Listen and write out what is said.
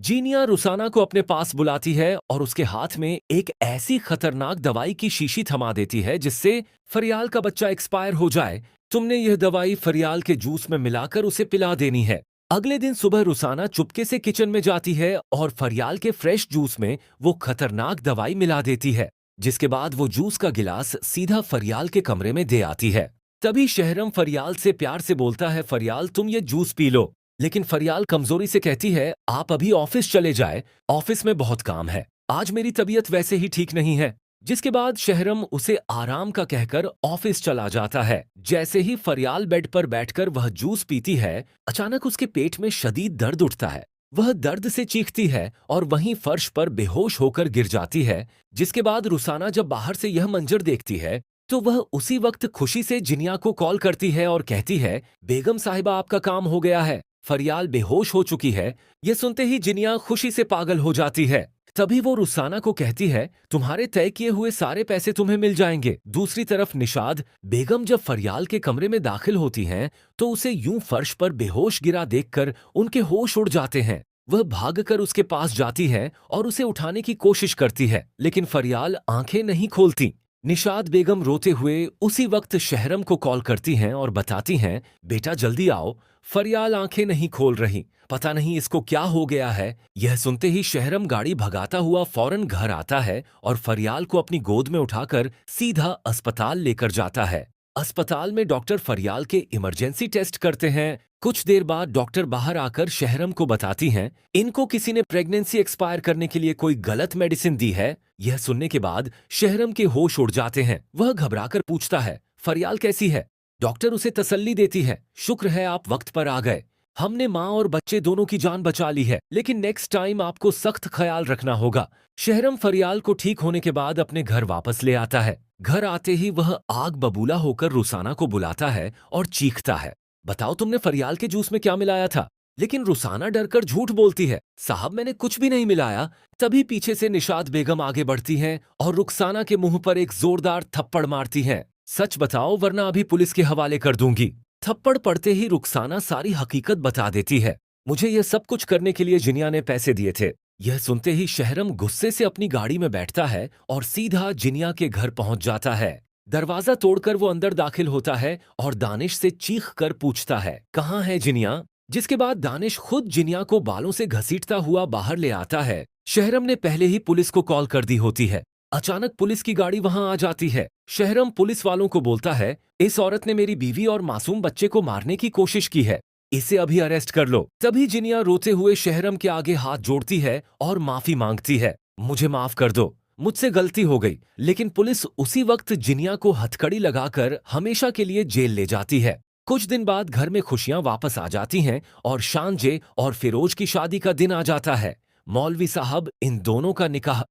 जीनिया रुसाना को अपने पास बुलाती है और उसके हाथ में एक ऐसी खतरनाक दवाई की शीशी थमा देती है जिससे फरियाल का बच्चा एक्सपायर हो जाए। तुमने यह दवाई फरियाल के जूस में मिलाकर उसे पिला देनी है। अगले दिन सुबह रुसाना चुपके से किचन में जाती है और फरियाल के फ्रेश जूस में वो खतरनाक दवाई मिला देती है, जिसके बाद वो जूस का गिलास सीधा फरियाल के कमरे में दे आती है। तभी शहरम फरियाल से प्यार से बोलता है, फरियाल तुम ये जूस पी लो। लेकिन फरियाल कमजोरी से कहती है, आप अभी ऑफिस चले जाए, ऑफिस में बहुत काम है, आज मेरी तबीयत वैसे ही ठीक नहीं है। जिसके बाद शहरम उसे आराम का कहकर ऑफिस चला जाता है। जैसे ही फरियाल बेड पर बैठकर वह जूस पीती है, अचानक उसके पेट में शदीद दर्द उठता है। वह दर्द से चीखती है और वहीं फर्श पर बेहोश होकर गिर जाती है। जिसके बाद रुसाना जब बाहर से यह मंजर देखती है तो वह उसी वक्त खुशी से जिनिया को कॉल करती है और कहती है, बेगम साहिबा आपका काम हो गया है, फरियाल बेहोश हो चुकी है। यह सुनते ही जिनिया खुशी से पागल हो जाती है। तभी वो रुसाना को कहती है, तुम्हारे तय किए हुए सारे पैसे तुम्हें मिल जाएंगे। दूसरी तरफ निशाद बेगम जब फरियाल के कमरे में दाखिल होती हैं तो उसे यूं फर्श पर बेहोश गिरा देखकर उनके होश उड़ जाते हैं। वह भागकर उसके पास जाती है और उसे उठाने की कोशिश करती है, लेकिन फरियाल आंखें नहीं खोलती। निशाद बेगम रोते हुए उसी वक्त शहरम को कॉल करती हैं और बताती हैं, बेटा जल्दी आओ। फरियाल आंखें नहीं खोल रही, पता नहीं इसको क्या हो गया है। यह सुनते ही शहरम गाड़ी भगाता हुआ फौरन घर आता है और फरियाल को अपनी गोद में उठाकर सीधा अस्पताल लेकर जाता है। अस्पताल में डॉक्टर फरियाल के इमरजेंसी टेस्ट करते हैं। कुछ देर बाद डॉक्टर बाहर आकर शहरम को बताती हैं, इनको किसी ने प्रेगनेंसी एक्सपायर करने के लिए कोई गलत मेडिसिन दी है। यह सुनने के बाद शहरम के होश उड़ जाते हैं। वह घबराकर पूछता है, फरियाल कैसी है? डॉक्टर उसे तसल्ली देती है, शुक्र है आप वक्त पर आ गए, हमने माँ और बच्चे दोनों की जान बचा ली है, लेकिन नेक्स्ट टाइम आपको सख्त ख्याल रखना होगा। शहरम फरियाल को ठीक होने के बाद अपने घर वापस ले आता है। घर आते ही वह आग बबूला होकर रुसाना को बुलाता है और चीखता है, बताओ तुमने फरियाल के जूस में क्या मिलाया था? लेकिन रुसाना डरकर झूठ बोलती है, साहब मैंने कुछ भी नहीं मिलाया। तभी पीछे से निशात बेगम आगे बढ़ती हैं और रुखसाना के मुंह पर एक जोरदार थप्पड़ मारती हैं। सच बताओ वरना अभी पुलिस के हवाले कर दूंगी। थप्पड़ पड़ते ही रुखसाना सारी हकीकत बता देती है, मुझे यह सब कुछ करने के लिए जिनिया ने पैसे दिए थे। यह सुनते ही शहरम गुस्से से अपनी गाड़ी में बैठता है और सीधा जिनिया के घर पहुंच जाता है। दरवाजा तोड़कर वो अंदर दाखिल होता है और दानिश से चीख कर पूछता है, कहाँ है जिनिया? जिसके बाद दानिश खुद जिनिया को बालों से घसीटता हुआ बाहर ले आता है। शहरम ने पहले ही पुलिस को कॉल कर दी होती है। अचानक पुलिस की गाड़ी वहां आ जाती है। शहरम पुलिस वालों को बोलता है, इस औरत ने मेरी बीवी और मासूम बच्चे को मारने की कोशिश की है, इसे अभी अरेस्ट कर लो। तभी जिनिया रोते हुए शहरम के आगे हाथ जोड़ती है और माफी मांगती है, मुझे माफ कर दो, मुझसे गलती हो गई। लेकिन पुलिस उसी वक्त जिनिया को हथकड़ी लगाकर हमेशा के लिए जेल ले जाती है। कुछ दिन बाद घर में खुशियां वापस आ जाती हैं और शानजे और फिरोज की शादी का दिन आ जाता है। मौलवी साहब इन दोनों का निकाह